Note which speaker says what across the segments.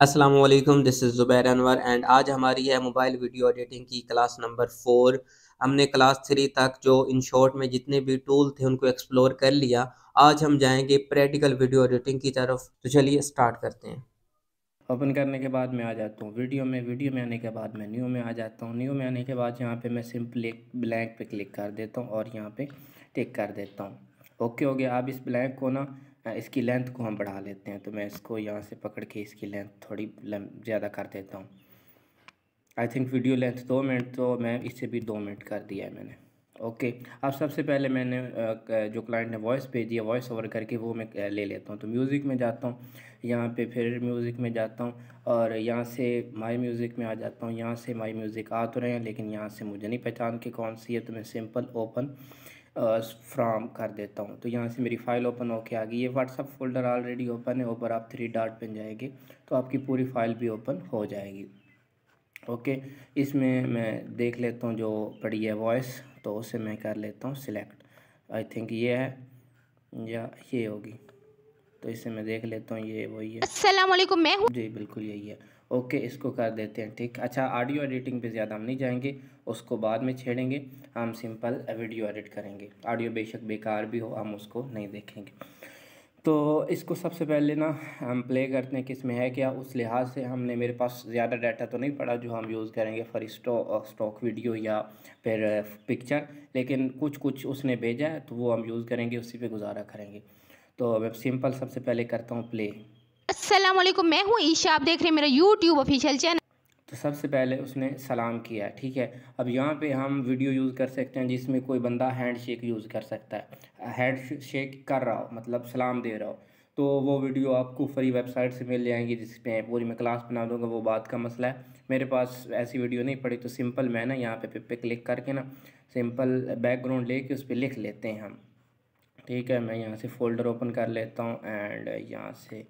Speaker 1: अस्सलाम वालेकुम, this is Zubair Anwar and आज हमारी है मोबाइल वीडियो एडिटिंग की क्लास नंबर 4। हमने क्लास 3 तक जो इन शॉर्ट में जितने भी टूल थे उनको एक्सप्लोर कर लिया। आज हम जाएंगे प्रैक्टिकल वीडियो एडिटिंग की तरफ। तो चलिए स्टार्ट करते हैं।
Speaker 2: ओपन करने के बाद मैं आ जाता हूँ वीडियो में आने के बाद मैं न्यू में आ जाता हूँ। न्यू में आने के बाद यहाँ पे मैं सिंपल एक ब्लैंक पे क्लिक कर देता हूँ और यहाँ पे टिक कर देता हूँ। ओके हो गया। अब इस ब्लैंक को ना इसकी लेंथ को हम बढ़ा लेते हैं, तो मैं इसको यहाँ से पकड़ के इसकी लेंथ थोड़ी ज़्यादा कर देता हूँ। I think video length 2 minute, तो मैं इससे भी 2 मिनट कर दिया है मैंने। ओके। अब सबसे पहले मैंने जो क्लाइंट ने वॉइस भेजी है वॉइस ओवर करके वो मैं ले लेता हूँ। तो म्यूज़िक में जाता हूँ, यहाँ पे फिर म्यूज़िक में जाता हूँ और यहाँ से माई म्यूज़िक में आ जाता हूँ। यहाँ से माई म्यूज़िक आ तो रहे हैं लेकिन यहाँ से मुझे नहीं पहचान के कौन सी है, तो मैं सिंपल ओपन फ्रॉम कर देता हूँ। तो यहाँ से मेरी फ़ाइल ओपन होके आ गई। ये व्हाट्सअप फोल्डर ऑलरेडी ओपन है। ऊपर आप 3 डॉट पे जाएंगे तो आपकी पूरी फाइल भी ओपन हो जाएगी। ओके। इसमें मैं देख लेता हूँ जो पड़ी है वॉइस, तो उसे मैं कर लेता हूँ सिलेक्ट। आई थिंक ये है या ये होगी, तो इसे मैं देख लेता हूँ, ये वही है।
Speaker 3: अस्सलाम वालेकुम, मैं हूँ।
Speaker 2: जी बिल्कुल यही है। ओके, इसको कर देते हैं ठीक। अच्छा, ऑडियो एडिटिंग पे ज़्यादा हम नहीं जाएंगे, उसको बाद में छेड़ेंगे। हम सिंपल वीडियो एडिट करेंगे। ऑडियो बेशक बेकार भी हो, हम उसको नहीं देखेंगे। तो इसको सबसे पहले ना हम प्ले करते हैं किस में है क्या, उस लिहाज से हमने, मेरे पास ज़्यादा डाटा तो नहीं पड़ा जो हम यूज़ करेंगे फॉर स्टॉक वीडियो या फिर पिक्चर, लेकिन कुछ कुछ उसने भेजा है तो वो हम यूज़ करेंगे, उसी पे गुजारा करेंगे। तो मैं सिंपल सबसे पहले करता हूँ प्ले।
Speaker 3: अस्सलाम वालेकुम, मैं हूँ ईशा। आप देख रहे हैं मेरा यूट्यूब ऑफिशियल चैनल।
Speaker 2: तो सबसे पहले उसने सलाम किया है, ठीक है। अब यहाँ पे हम वीडियो यूज़ कर सकते हैं जिसमें कोई बंदा हैंड शेक यूज़ कर सकता है। हैंड शेक कर रहा हो मतलब सलाम दे रहा हो, तो वो वीडियो आपको फ्री वेबसाइट से मिल जाएंगी, जिसमें पूरी मैं क्लास बना दूँगा, वो बात का मसला है। मेरे पास ऐसी वीडियो नहीं पड़ी, तो सिंपल मैं ना यहाँ पे क्लिक करके ना सिंपल बैकग्राउंड लेके उस पर लिख लेते हैं हम। ठीक है, मैं यहाँ से फ़ोल्डर ओपन कर लेता हूँ एंड यहाँ से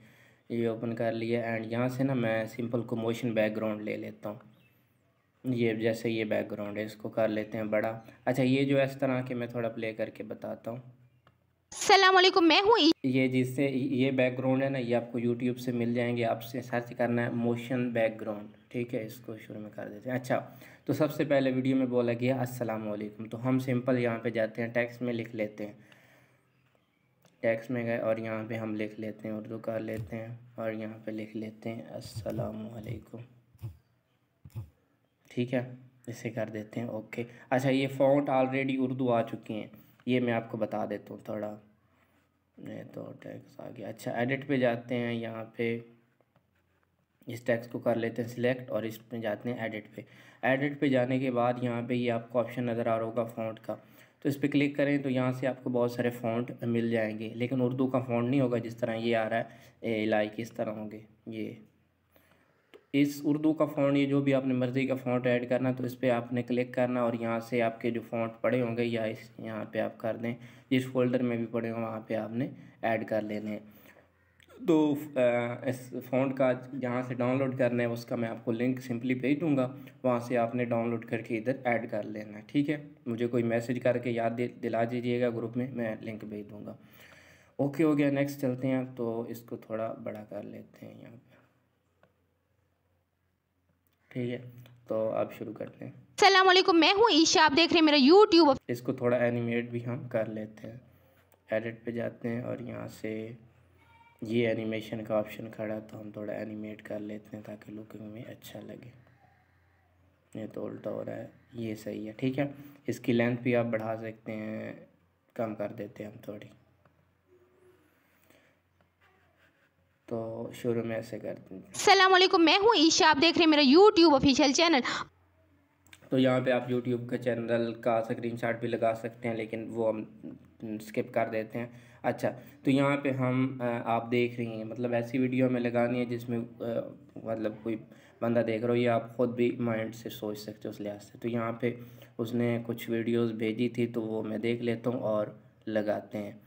Speaker 2: ये ओपन कर लिया एंड यहाँ से ना मैं सिंपल को मोशन बैकग्राउंड ले लेता हूँ। ये जैसे ये बैकग्राउंड है, इसको कर लेते हैं बड़ा। अच्छा, ये जो इस तरह के मैं थोड़ा प्ले करके बताता हूँ।
Speaker 3: अस्सलाम वालेकुम, मैं हूँ
Speaker 2: ये जिससे ये बैकग्राउंड है ना, ये आपको यूट्यूब से मिल जाएंगे, आपसे सर्च करना है मोशन बैकग्राउंड, ठीक है। इसको शुरू में कर देते हैं। अच्छा, तो सबसे पहले वीडियो में बोला गया अस्सलाम वालेकुम, तो हम सिंपल यहाँ पे जाते हैं, टेक्स्ट में लिख लेते हैं। टेक्स्ट में गए और यहाँ पे हम लिख लेते हैं, उर्दू कर लेते हैं और यहाँ पे लिख लेते हैं अस्सलामु अलैकुम, ठीक है। इसे कर देते हैं ओके। अच्छा, ये फ़ॉन्ट ऑलरेडी उर्दू आ चुकी हैं, ये मैं आपको बता देता हूँ थोड़ा। नहीं तो टेक्स्ट आ गया। अच्छा, एडिट पे जाते हैं, यहाँ पे इस टेक्स्ट को कर लेते हैं सिलेक्ट और इसमें जाते हैं एडिट पे। एडिट पे जाने के बाद यहाँ पे ये आपको ऑप्शन नज़र आ रहा होगा फ़ॉन्ट का, तो इस पर क्लिक करें तो यहाँ से आपको बहुत सारे फ़ॉन्ट मिल जाएंगे, लेकिन उर्दू का फ़ॉन्ट नहीं होगा जिस तरह ये आ रहा है, लाइक इस तरह होंगे ये। इस उर्दू का फ़ॉन्ट, ये जो भी आपने मर्ज़ी का फ़ॉन्ट ऐड करना, तो इस पर आपने क्लिक करना और यहाँ से आपके जो फ़ॉन्ट पड़े होंगे या इस यहाँ पे आप कर दें, जिस फोल्डर में भी पड़े हों वहाँ पे आपने ऐड कर लेने हैं। तो इस फ़ॉन्ट का जहाँ से डाउनलोड करना है उसका मैं आपको लिंक सिंपली भेज दूँगा, वहाँ से आपने डाउनलोड करके इधर ऐड कर लेना है, ठीक है। मुझे कोई मैसेज करके याद दिला दीजिएगा ग्रुप में, मैं लिंक भेज दूँगा। ओके हो गया। नेक्स्ट चलते हैं, तो इसको थोड़ा बड़ा कर लेते हैं यहाँ पे, ठीक है। तो अब शुरू करते हैं।
Speaker 3: अस्सलाम वालेकुम, मैं हूँ ईशा। आप देख रहे हैं मेरा यूट्यूब।
Speaker 2: इसको थोड़ा एनिमेट भी हम कर लेते हैं। एडिट पे जाते हैं और यहाँ से ये एनिमेशन का ऑप्शन खड़ा, तो हम थोड़ा एनिमेट कर लेते हैं ताकि लुकिंग में अच्छा लगे। ये तो उल्टा हो रहा है, ये सही है, ठीक है। इसकी लेंथ भी आप बढ़ा सकते हैं, कम कर देते हैं हम थोड़ी। तो शुरू में ऐसे करते हैं।
Speaker 3: अस्सलाम वालेकुम, मैं हूँ ईशा। आप देख रहे हैं मेरा यूट्यूब ऑफिशियल चैनल।
Speaker 2: तो यहाँ पे आप यूट्यूब का चैनल का स्क्रीनशॉट भी लगा सकते हैं, लेकिन वो हम स्किप कर देते हैं। अच्छा, तो यहाँ पे हम आप देख रही हैं, मतलब ऐसी वीडियो हमें लगानी है जिसमें मतलब कोई बंदा देख रहा हो, या आप ख़ुद भी माइंड से सोच सकते हो उस लिहाज से। तो यहाँ पे उसने कुछ वीडियोस भेजी थी, तो वो मैं देख लेता हूँ और लगाते हैं।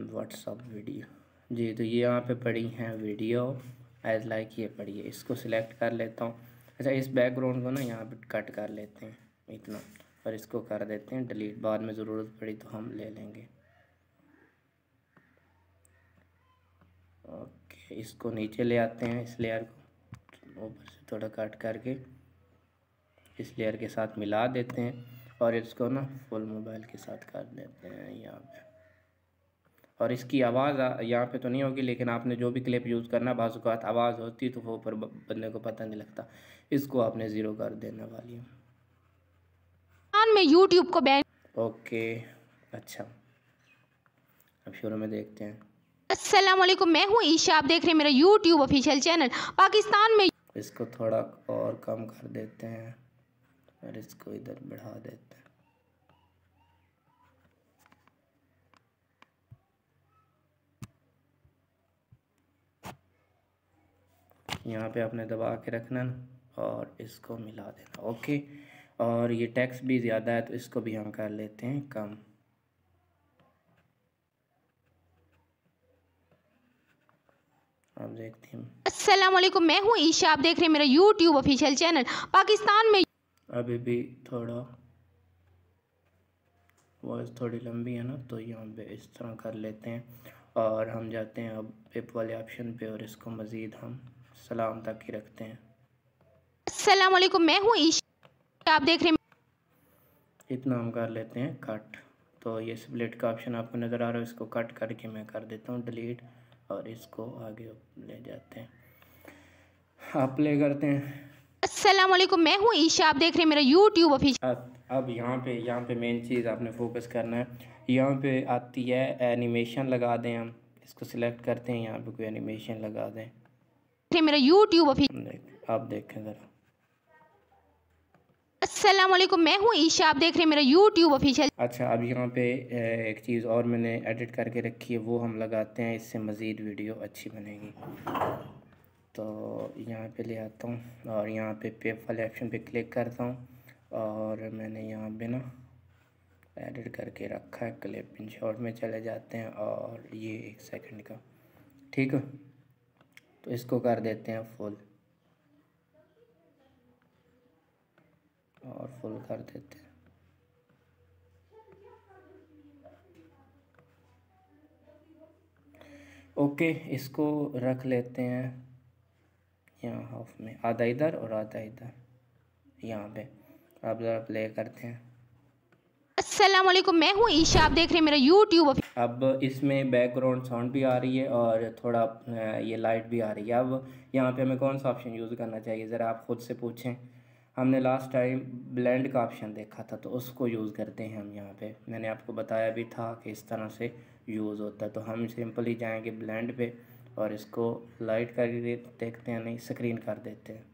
Speaker 2: व्हाट्सअप वीडियो, जी, तो ये यहाँ पे पड़ी हैं वीडियो एज लाइक, ये पड़ी है, इसको सिलेक्ट कर लेता हूँ। अच्छा, इस बैकग्राउंड को ना यहाँ पे कट कर लेते हैं इतना, और इसको कर देते हैं डिलीट, बाद में ज़रूरत पड़ी तो हम ले लेंगे। ओके, इसको नीचे ले आते हैं, इस लेयर को ऊपर से थोड़ा कट करके इस लेयर के साथ मिला देते हैं और इसको ना फुल मोबाइल के साथ कर देते हैं यहाँ पे। और इसकी आवाज़ यहाँ पे तो नहीं होगी, लेकिन आपने जो भी क्लिप यूज़ करना बाज़ औक़ात आवाज़ होती तो वो ऊपर बंदे को पता नहीं लगता। इसको आपने ज़ीरो कर देने वाली है।
Speaker 3: में यूट्यूब को बैन।
Speaker 2: ओके अच्छा, अब शुरू में देखते हैं।
Speaker 3: अस्सलाम वालेकुम, मैं हूँ ईशा, आप देख रहे हैं मेरा यूट्यूब ऑफिशियल चैनल। पाकिस्तान में
Speaker 2: इसको थोड़ा और कम कर देते हैं और इसको इधर बढ़ा देते हैं। यहाँ पे आपने दबा के रखना और इसको मिला देना। ओके, और ये टेक्स्ट भी ज़्यादा है तो इसको भी हम कर लेते हैं कम। आप देखते हैं।
Speaker 3: अस्सलाम वालेकुम, मैं हूँ ईशा, आप देख रहे हैं मेरा यूट्यूब ऑफिशियल चैनल। पाकिस्तान में
Speaker 2: अभी भी थोड़ा वॉइस थोड़ी लंबी है ना, तो यहाँ पे इस तरह कर लेते हैं और हम जाते हैं अब पिप वाले ऑप्शन पे और इसको मज़ीद हम सलाम तक ही रखते हैं।
Speaker 3: अस्सलाम वालेकुम, मैं हूँ ईशा, आप देख रहे हैं।
Speaker 2: इतना हम कर लेते हैं कट। तो ये स्प्लिट का ऑप्शन आपको नज़र आ रहा है, इसको कट करके मैं कर देता हूँ डिलीट और इसको आगे ले जाते हैं। आप प्ले करते हैं।
Speaker 3: अस्सलाम वालेकुम, मैं हूँ ईशा, आप देख रहे हैं मेरा यूट्यूब ऑफिशियल।
Speaker 2: अब यहाँ पे मेन चीज़ आपने फोकस करना है। यहाँ पे आती है एनिमेशन लगा दें, हम इसको सिलेक्ट करते हैं, यहाँ पे कोई एनिमेशन लगा दें।
Speaker 3: मेरा यूट्यूब ऑफिशियल।
Speaker 2: आप देखें ज़रा।
Speaker 3: अस्सलाम वालेकुम, मैं हूँ ईशा, आप देख रहे हैं मेरा यूट्यूब ऑफिशियल।
Speaker 2: अच्छा, अब यहाँ पे एक चीज़ और मैंने एडिट करके रखी है, वो हम लगाते हैं, इससे मज़ीद वीडियो अच्छी बनेगी। तो यहाँ पे ले आता हूँ और यहाँ पे पेप वाले ऑप्शन पे क्लिक करता हूँ और मैंने यहाँ पे ना एडिट करके रखा है क्लिप। इन शॉर्ट में चले जाते हैं और ये 1 सेकंड का, ठीक है। तो इसको कर देते हैं फुल और फुल कर देते हैं। ओके, इसको रख लेते हैं यहाँ हाफ में, आधा इधर और आधा इधर। यहाँ पे आप ज़रा प्ले करते हैं।
Speaker 3: अस्सलाम वालेकुम, मैं हूँ ईशा, आप देख रहे हैं मेरा यूट्यूब।
Speaker 2: अब इसमें बैकग्राउंड साउंड भी आ रही है और थोड़ा ये लाइट भी आ रही है। अब यहाँ पे हमें कौन सा ऑप्शन यूज़ करना चाहिए, ज़रा आप ख़ुद से पूछें। हमने लास्ट टाइम ब्लेंड का ऑप्शन देखा था तो उसको यूज़ करते हैं हम। यहाँ पे मैंने आपको बताया भी था कि इस तरह से यूज़ होता है। तो हम सिंपली जाएंगे ब्लेंड पे और इसको लाइट करके देखते हैं, नहीं स्क्रीन कर देते हैं।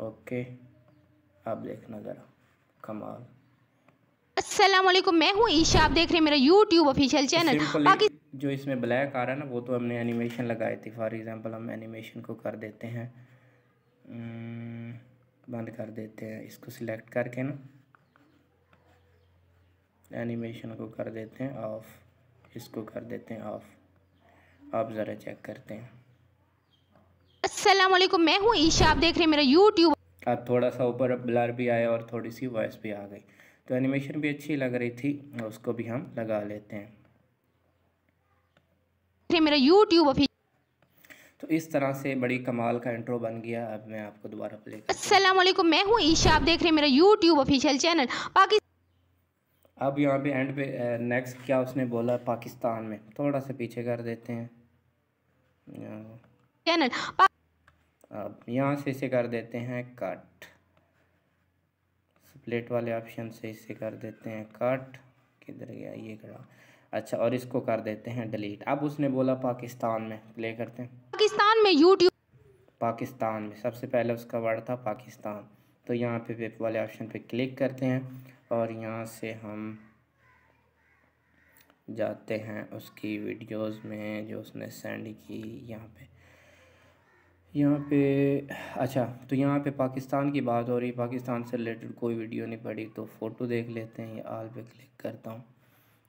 Speaker 2: ओके, आप देखना ज़रा कमाल।
Speaker 3: अस्सलाम वालेकुम, मैं हूँ ईशा, आप देख रहे हैं मेरा यूट्यूब ऑफिशियल चैनल।
Speaker 2: जो इसमें ब्लैक आ रहा है ना, वो तो हमने एनिमेशन लगाई थी। फॉर एग्जांपल हम एनिमेशन को कर देते हैं बंद कर देते हैं। इसको सिलेक्ट करके ना एनिमेशन को कर देते हैं ऑफ, इसको कर देते हैं ऑफ। आप ज़रा चेक करते हैं।
Speaker 3: अस्सलाम वालेकुम, मैं हूँ ईशा, आप देख रहे हैं मेरा यूट्यूब।
Speaker 2: अब थोड़ा सा ऊपर ब्लर भी आया और थोड़ी सी वॉइस भी आ गई, तो एनिमेशन भी अच्छी लग रही थी, उसको भी हम लगा लेते हैं।
Speaker 3: मेरा यूट्यूब ऑफिशियल।
Speaker 2: तो इस तरह से बड़ी कमाल का इंट्रो बन गया। अब मैं आपको दोबारा प्ले करता हूं।
Speaker 3: अस्सलाम वालेकुम, मैं हूँ ईशा, आप देख रहे हैं मेरा यूट्यूब ऑफिशियल चैनल।
Speaker 2: अब यहाँ पे एंड पे नेक्स्ट क्या उसने बोला, पाकिस्तान में, थोड़ा सा पीछे कर देते हैं
Speaker 3: चैनल।
Speaker 2: अब यहाँ से इसे कर देते हैं कट, स्प्लिट वाले ऑप्शन से इसे कर देते हैं कट। किधर गया ये खड़ा। अच्छा, और इसको कर देते हैं डिलीट। अब उसने बोला पाकिस्तान में, प्ले करते हैं।
Speaker 3: पाकिस्तान में यूट्यूब।
Speaker 2: पाकिस्तान में सबसे पहले उसका वर्ड था पाकिस्तान। तो यहाँ पे वेब वाले ऑप्शन पे क्लिक करते हैं और यहाँ से हम जाते हैं उसकी वीडियोस में जो उसने सेंड की। यहाँ पे अच्छा, तो यहाँ पे पाकिस्तान की बात हो रही, पाकिस्तान से रिलेटेड कोई वीडियो नहीं पड़ी तो फ़ोटो देख लेते हैं। ये आल पे क्लिक करता हूँ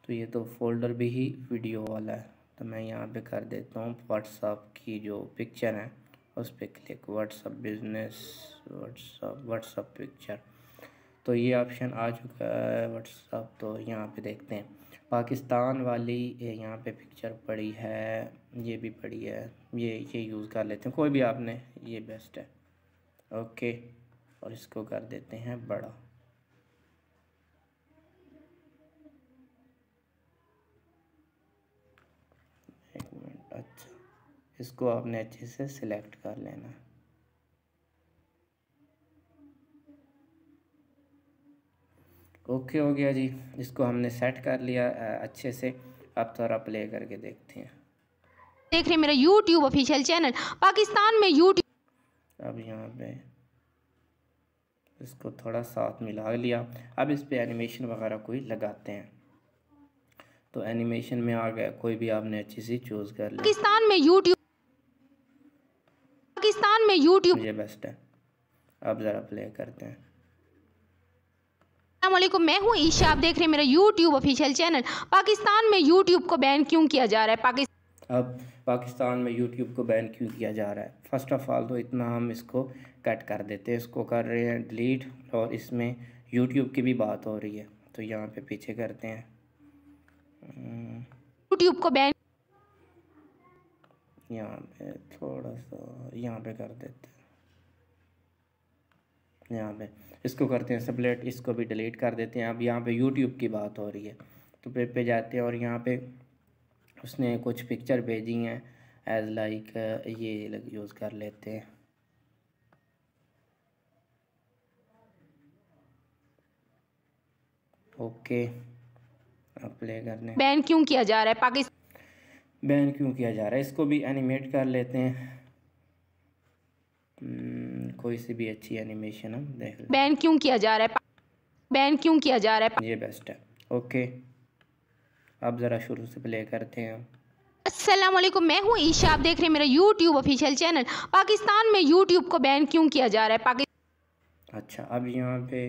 Speaker 2: तो ये तो फोल्डर भी ही वीडियो वाला है, तो मैं यहाँ पे कर देता हूँ व्हाट्सअप की जो पिक्चर है उस पर click, WhatsApp business, WhatsApp picture. तो ये ऑप्शन आ चुका है व्हाट्सअप। तो यहाँ पे देखते हैं पाकिस्तान वाली यहाँ पे पिक्चर पड़ी है, ये भी पड़ी है, ये यूज़ कर लेते हैं, कोई भी आपने, ये बेस्ट है। ओके, और इसको कर देते हैं बड़ा। एक मिनट, अच्छा, इसको आपने अच्छे से सिलेक्ट कर लेना। ओके हो गया जी, इसको हमने सेट कर लिया अच्छे से। अब थोड़ा प्ले करके देखते हैं।
Speaker 3: देख रहे हैं मेरा YouTube ऑफिशियल चैनल। पाकिस्तान में YouTube
Speaker 2: अब यहाँ पे इसको थोड़ा साथ मिला लिया। अब इस पे एनिमेशन वगैरह कोई लगाते हैं, तो एनिमेशन में आ गया, कोई भी आपने अच्छी सी चूज़ कर लिया।
Speaker 3: पाकिस्तान में YouTube
Speaker 2: ये बेस्ट है। अब ज़रा प्ले करते हैं।
Speaker 3: अस्सलामुअलैकुम, मैं हूँ ईशा, आप देख रहे हैं मेरा YouTube ऑफिशियल चैनल। पाकिस्तान में YouTube को बैन क्यों किया जा रहा है?
Speaker 2: अब पाकिस्तान में YouTube को बैन क्यों किया जा रहा है? फर्स्ट ऑफ ऑल तो इतना हम इसको कट कर देते हैं, इसको कर रहे हैं डिलीट, और इसमें YouTube की भी बात हो रही है, तो यहाँ पे पीछे करते हैं।
Speaker 3: YouTube को बैन
Speaker 2: यहाँ पे थोड़ा सा यहाँ पे कर देते हैं, यहाँ पे इसको करते हैं सेपरेट, इसको भी डिलीट कर देते हैं। अब यहाँ पे YouTube की बात हो रही है, तो पे जाते हैं, और यहाँ पे उसने कुछ पिक्चर भेजी हैं एज लाइक, ये यूज़ कर लेते हैं। ओके, अब प्ले करने।
Speaker 3: बैन क्यों किया जा रहा है?
Speaker 2: बैन क्यों किया जा रहा है, इसको भी एनिमेट कर लेते हैं। कोई सी भी अच्छी एनिमेशन हम देख लें।
Speaker 3: बैन क्यों किया जा रहा है? बैन क्यों किया जा रहा है?
Speaker 2: ये बेस्ट है। ओके, अब ज़रा शुरू से प्ले करते हैं।
Speaker 3: अस्सलामुअलैकुम, मैं हूँ ईशा, आप देख रहे हैं मेरा YouTube ऑफिशियल चैनल। पाकिस्तान में YouTube को बैन क्यों किया जा रहा है?
Speaker 2: अच्छा, अब यहाँ पे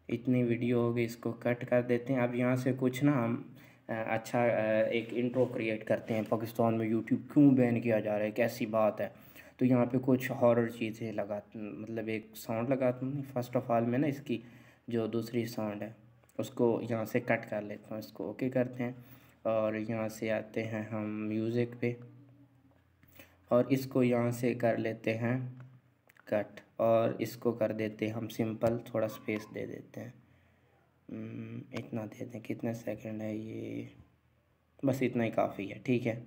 Speaker 2: इतनी वीडियो हो गई, इसको कट कर देते हैं। अब यहाँ से कुछ ना हम अच्छा एक इंट्रो क्रिएट करते हैं, पाकिस्तान में यूट्यूब क्यों बैन किया जा रहा है, कैसी बात है। तो यहाँ पे कुछ हॉरर चीज़ें मतलब एक साउंड लगाता हूँ। फर्स्ट ऑफ ऑल मैं ना इसकी जो दूसरी साउंड है उसको यहाँ से कट कर लेता हूँ, इसको ओके करते हैं, और यहाँ से आते हैं हम म्यूज़िक पे, और इसको यहाँ से कर लेते हैं कट, और इसको कर देते हैं हम सिंपल, थोड़ा स्पेस दे देते हैं। इतना दे दें, कितने सेकंड है ये, बस इतना ही काफ़ी है, ठीक है।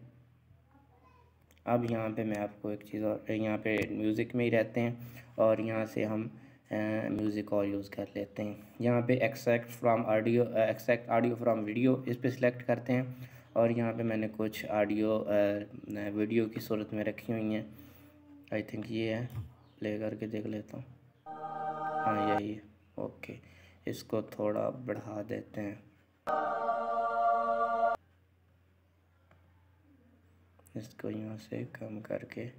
Speaker 2: अब यहाँ पे मैं आपको एक चीज़ और, यहाँ पे म्यूज़िक में ही रहते हैं, और यहाँ से हम म्यूज़िक और यूज़ कर लेते हैं। यहाँ पे एक्सट्रैक्ट ऑडियो फ्रॉम वीडियो, इस पे सिलेक्ट करते हैं, और यहाँ पे मैंने कुछ ऑडियो वीडियो की सूरत में रखी हुई हैं। आई थिंक ये है, प्ले करके देख लेता हूँ। हाँ, यही है। ओके, इसको थोड़ा बढ़ा देते हैं, इसको यहाँ से कम करके,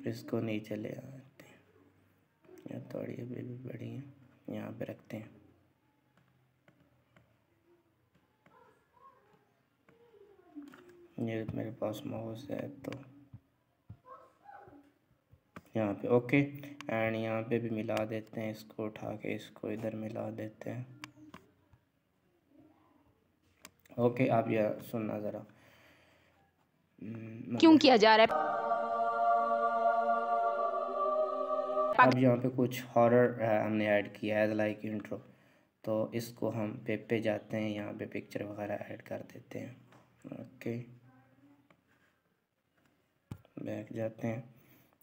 Speaker 2: इसको नीचे ले आते हैं, या थोड़ी अभी भी बड़ी है, यहाँ पे रखते हैं। ये मेरे पास माउस है, तो यहाँ पे ओके, एंड यहाँ पे भी मिला देते हैं, इसको उठा के इसको इधर मिला देते हैं। ओके, आप यह सुनना ज़रा
Speaker 3: क्यों किया जा रहा है?
Speaker 2: अब यहाँ पे कुछ हॉरर हमने ऐड किया है एज लाइक इंट्रो, तो इसको हम पे जाते हैं, यहाँ पे पिक्चर वगैरह ऐड कर देते हैं। ओके, बैक जाते हैं,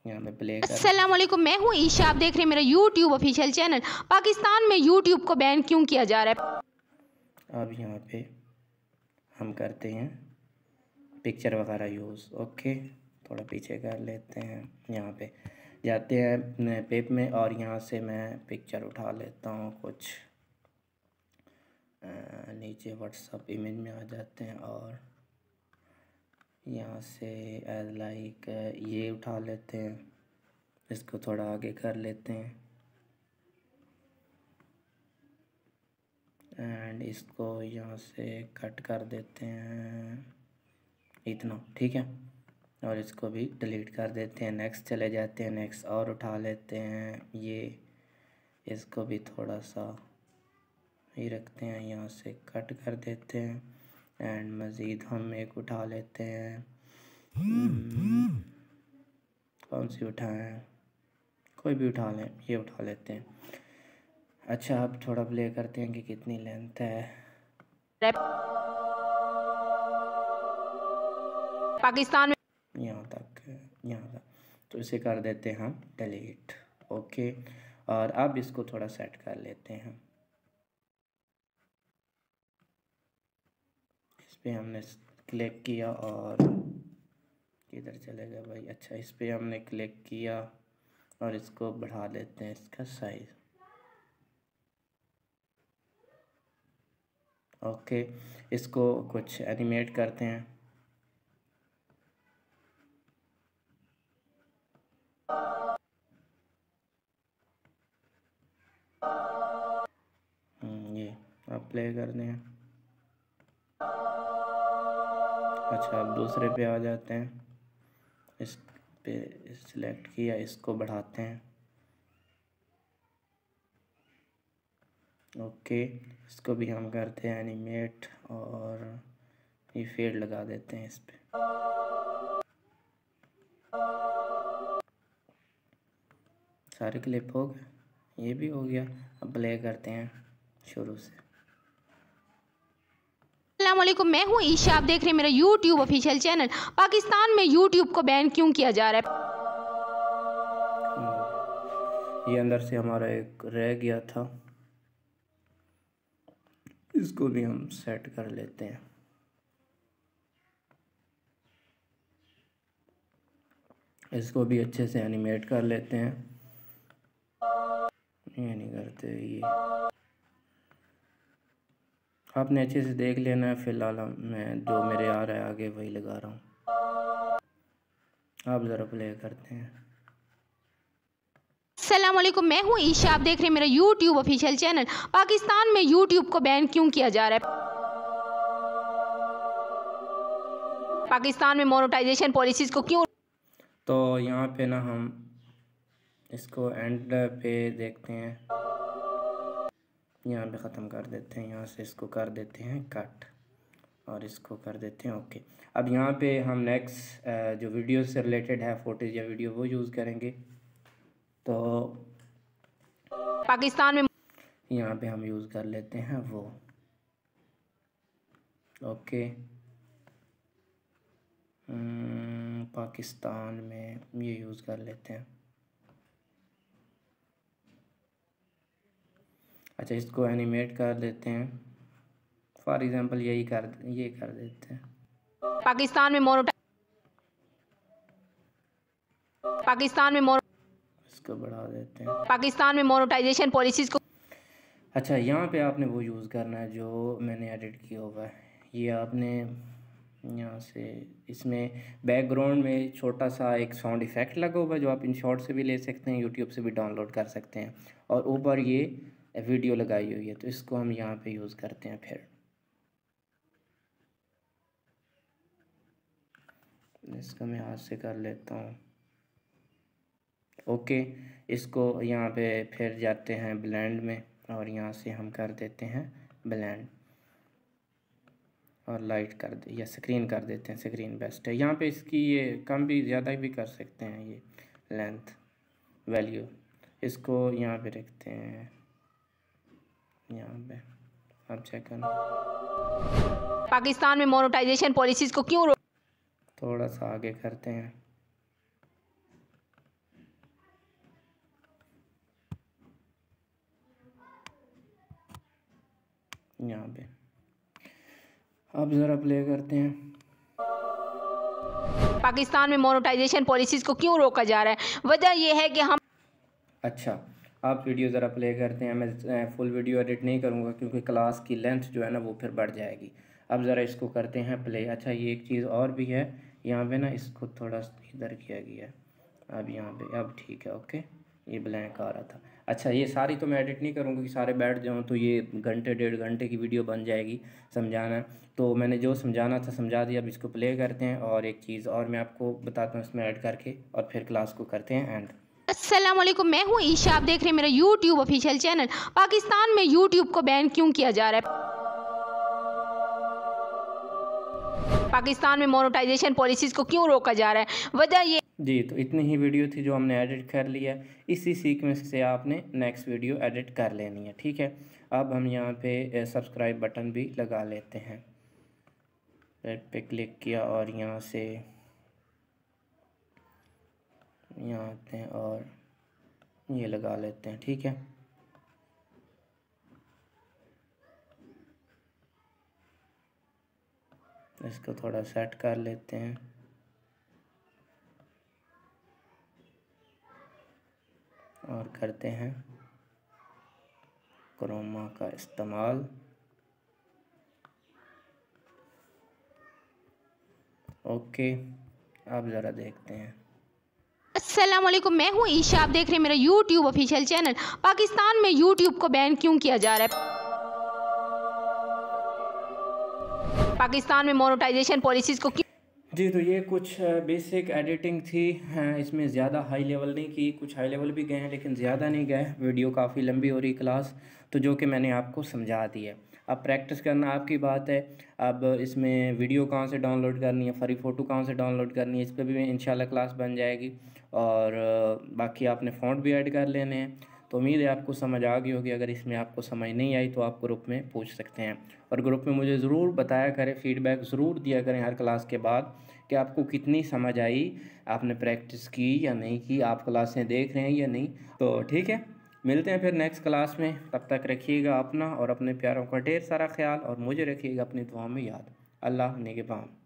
Speaker 2: यहाँ पे प्ले कर।
Speaker 3: अस्सलामुअलैकुम, मैं हूँ ईशा, आप देख रहे हैं मेरा YouTube ऑफिशियल चैनल। पाकिस्तान में YouTube को बैन क्यों किया जा रहा है?
Speaker 2: अब यहाँ पे हम करते हैं पिक्चर वगैरह यूज़। ओके, थोड़ा पीछे कर लेते हैं, यहाँ पे जाते हैं पेप में, और यहाँ से मैं पिक्चर उठा लेता हूँ कुछ, नीचे व्हाट्सअप इमेज में आ जाते हैं, और यहाँ से एज लाइक ये उठा लेते हैं, इसको थोड़ा आगे कर लेते हैं, एंड इसको यहाँ से कट कर देते हैं, इतना, ठीक है। और इसको भी डिलीट कर देते हैं। नेक्स्ट चले जाते हैं, नेक्स्ट और उठा लेते हैं, ये इसको भी थोड़ा सा ही रखते हैं, यहाँ से कट कर देते हैं। एंड मज़ीद हम एक उठा लेते हैं, कौन सी उठाएं, कोई भी उठा लें, ये उठा लेते हैं। अच्छा, अब थोड़ा प्ले करते हैं कि कितनी लेंथ है।
Speaker 3: पाकिस्तान में
Speaker 2: यहाँ तक, तो इसे कर देते हैं हम डिलीट। ओके, और अब इसको थोड़ा सेट कर लेते हैं। इस पर हमने क्लिक किया और किधर चलेगा भाई, अच्छा इस पर हमने क्लिक किया और इसको बढ़ा लेते हैं, इसका साइज़। ओके, इसको कुछ एनिमेट करते हैं। ये अब प्ले कर दें। अच्छा, अब दूसरे पे आ जाते हैं, इस पे सिलेक्ट किया, इसको बढ़ाते हैं। ओके, इसको भी हम करते हैं एनिमेट और ये फेड लगा देते हैं इस पे। सारे क्लिप हो गए, ये भी हो गया। अब प्ले करते हैं शुरू से।
Speaker 3: अस्सलामुअलैकुम, मैं हूँ ईशा, आप देख रहे हैं मेरा YouTube ऑफिशियल चैनल। पाकिस्तान में YouTube को बैन क्यों किया जा रहा है?
Speaker 2: ये अंदर से हमारा एक रह गया था, इसको भी हम सेट कर लेते हैं। इसको भी अच्छे से एनिमेट कर लेते हैं। ये नहीं करते, ये आपने अच्छे से देख लेना है। फ़िलहाल मैं जो मेरे आ रहा है आगे वही लगा रहा हूँ। आप ज़रा प्ले करते हैं।
Speaker 3: अस्सलामुअलैकुम, मैं हूँ ईशा, आप देख रहे हैं मेरा YouTube ऑफिशियल चैनल। पाकिस्तान में YouTube को बैन क्यों किया जा रहा है? पाकिस्तान में मोनेटाइजेशन पॉलिसीज़ को क्यों,
Speaker 2: तो यहाँ पे ना हम इसको एंड पे देखते हैं, यहाँ पे ख़त्म कर देते हैं। यहाँ से इसको कर देते हैं कट और इसको कर देते हैं ओके। अब यहाँ पे हम नेक्स्ट जो वीडियो से रिलेटेड है फुटेज या वीडियो वो यूज़ करेंगे। तो
Speaker 3: पाकिस्तान में
Speaker 2: यहाँ पे हम यूज़ कर लेते हैं वो ओके। पाकिस्तान में ये यूज़ कर लेते हैं। अच्छा, इसको एनिमेट कर देते हैं। फॉर एग्ज़ाम्पल ये कर देते हैं।
Speaker 3: पाकिस्तान में
Speaker 2: इसको बढ़ा देते हैं।
Speaker 3: पाकिस्तान में मोनेटाइजेशन पॉलिसीज़ को,
Speaker 2: अच्छा, यहाँ पे आपने वो यूज़ करना है जो मैंने एडिट किया हुआ है। ये आपने यहाँ से इसमें बैकग्राउंड में छोटा सा एक साउंड इफ़ेक्ट लगा हुआ है जो आप InShot से भी ले सकते हैं, यूट्यूब से भी डाउनलोड कर सकते हैं। और ऊपर ये वीडियो लगाई हुई है, तो इसको हम यहाँ पे यूज़ करते हैं। फिर इसको मैं हाथ से कर लेता हूँ ओके। इसको यहाँ पे फिर जाते हैं ब्लेंड में और यहाँ से हम कर देते हैं ब्लेंड और लाइट कर दे या स्क्रीन कर देते हैं। स्क्रीन बेस्ट है। यहाँ पे इसकी ये कम भी ज़्यादा भी कर सकते हैं, ये लेंथ वैल्यू। इसको यहाँ पे रखते हैं, यहाँ पे अब चेक करना।
Speaker 3: पाकिस्तान में मोनेटाइजेशन पॉलिसीज़ को क्यों
Speaker 2: थोड़ा सा आगे करते हैं। यहाँ पे अब ज़रा प्ले करते हैं।
Speaker 3: पाकिस्तान में मोनेटाइजेशन पॉलिसीज़ को क्यों रोका जा रहा है? वजह यह है कि हम,
Speaker 2: अच्छा, आप वीडियो ज़रा प्ले करते हैं। मैं फुल वीडियो एडिट नहीं करूँगा क्योंकि क्लास की लेंथ जो है ना वो फिर बढ़ जाएगी। अब ज़रा इसको करते हैं प्ले। अच्छा, ये एक चीज़ और भी है यहाँ पे ना, इसको थोड़ा इधर किया गया है। अब यहाँ पे अब ठीक है ओके। ये ब्लैंक आ रहा था। अच्छा, ये सारी तो मैं एडिट नहीं करूँगा कि सारे बैठ जाऊँ तो ये घंटे 1.5 घंटे की वीडियो बन जाएगी समझाना। तो मैंने जो समझाना था समझा दिया। अब इसको प्ले करते हैं और एक चीज़ और मैं आपको बताता हूँ इसमें ऐड करके, और फिर क्लास को करते हैं एंड।
Speaker 3: अस्सलाम वालेकुम, मैं हूँ ईशा। आप देख रहे हैं मेरा यूट्यूब ऑफिशियल चैनल। पाकिस्तान में यूट्यूब को बैन क्यों किया जा रहा है? पाकिस्तान में मोनेटाइजेशन पॉलिसीज को क्यों रोका जा रहा है? वजह ये
Speaker 2: जी, तो इतनी ही वीडियो थी जो हमने एडिट कर लिया। इसी सीक्वेंस से आपने नेक्स्ट वीडियो एडिट कर लेनी है, ठीक है। अब हम यहाँ पे सब्सक्राइब बटन भी लगा लेते हैं। रेड पे क्लिक किया और यहाँ से यहाँ आते हैं और ये लगा लेते हैं, ठीक है। इसको थोड़ा सेट कर लेते हैं और करते हैं क्रोमा का इस्तेमाल। ओके, अब ज़रा देखते हैं।
Speaker 3: अस्सलाम वालेकुम, मैं हूँ ईशा। आप देख रहे हैं मेरा यूट्यूब ऑफिशियल चैनल। पाकिस्तान में यूट्यूब को बैन क्यों किया जा रहा है? पाकिस्तान में मोनेटाइजेशन पॉलिसीज को
Speaker 2: जी, तो ये कुछ बेसिक एडिटिंग थी। इसमें ज़्यादा हाई लेवल नहीं की, कुछ हाई लेवल भी गए हैं लेकिन ज़्यादा नहीं गए। वीडियो काफ़ी लंबी हो रही क्लास, तो जो कि मैंने आपको समझा दी है। अब प्रैक्टिस करना आपकी बात है। अब इसमें वीडियो कहाँ से डाउनलोड करनी है, फ्री फ़ोटो कहाँ से डाउनलोड करनी है, इस पर भी इंशाल्लाह क्लास बन जाएगी। और बाकी आपने फ़ॉन्ट भी ऐड कर लेने हैं। तो उम्मीद है आपको समझ आ गई होगी। अगर इसमें आपको समझ नहीं आई तो आप ग्रुप में पूछ सकते हैं, और ग्रुप में मुझे ज़रूर बताया करें, फ़ीडबैक ज़रूर दिया करें हर क्लास के बाद कि आपको कितनी समझ आई, आपने प्रैक्टिस की या नहीं की, आप क्लासें देख रहे हैं या नहीं। तो ठीक है, मिलते हैं फिर नेक्स्ट क्लास में। तब तक रखिएगा अपना और अपने प्यारों का ढेर सारा ख्याल, और मुझे रखिएगा अपनी दुआ में याद। अल्लाह निगहबान।